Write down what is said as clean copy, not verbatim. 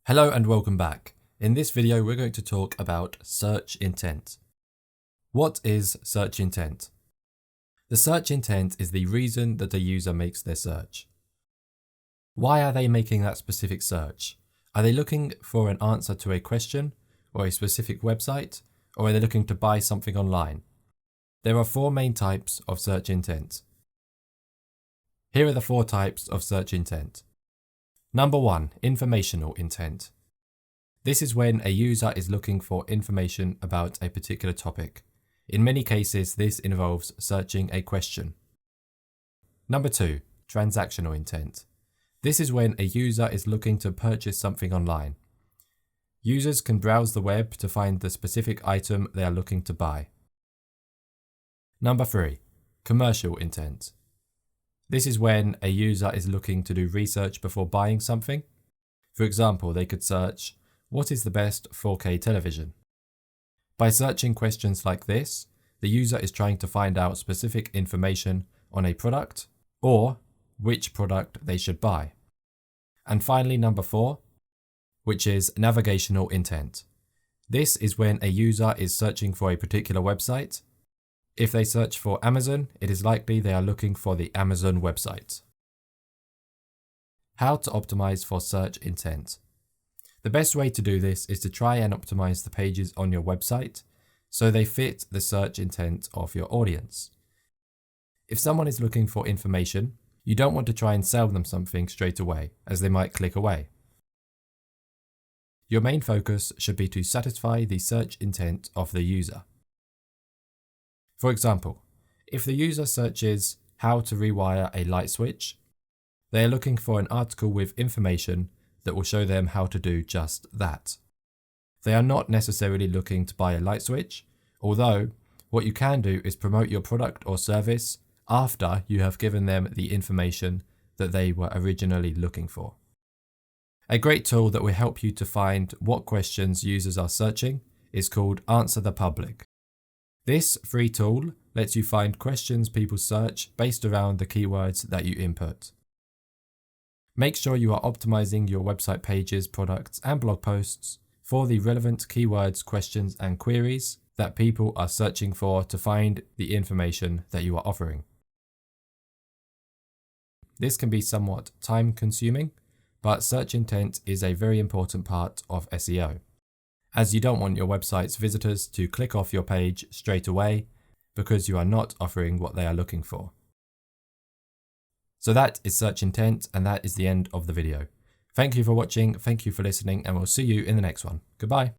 Hello and welcome back. In this video, we're going to talk about search intent. What is search intent? The search intent is the reason that a user makes their search. Why are they making that specific search? Are they looking for an answer to a question or a specific website, or are they looking to buy something online? There are four main types of search intent. Here are the four types of search intent. Number 1, informational intent. This is when a user is looking for information about a particular topic. In many cases, this involves searching a question. Number 2, transactional intent. This is when a user is looking to purchase something online. Users can browse the web to find the specific item they are looking to buy. Number 3, commercial intent. This is when a user is looking to do research before buying something. For example, they could search, what is the best 4K television? By searching questions like this, the user is trying to find out specific information on a product or which product they should buy. And finally, number 4, which is navigational intent. This is when a user is searching for a particular website. If they search for Amazon, it is likely they are looking for the Amazon website. How to optimize for search intent. The best way to do this is to try and optimize the pages on your website so they fit the search intent of your audience. If someone is looking for information, you don't want to try and sell them something straight away, as they might click away. Your main focus should be to satisfy the search intent of the user. For example, if the user searches how to rewire a light switch, they are looking for an article with information that will show them how to do just that. They are not necessarily looking to buy a light switch, although what you can do is promote your product or service after you have given them the information that they were originally looking for. A great tool that will help you to find what questions users are searching is called Answer the Public. This free tool lets you find questions people search based around the keywords that you input. Make sure you are optimizing your website pages, products, and blog posts for the relevant keywords, questions, and queries that people are searching for to find the information that you are offering. This can be somewhat time-consuming, but search intent is a very important part of SEO, as you don't want your website's visitors to click off your page straight away because you are not offering what they are looking for. So that is search intent, and that is the end of the video. Thank you for watching, thank you for listening, and we'll see you in the next one. Goodbye.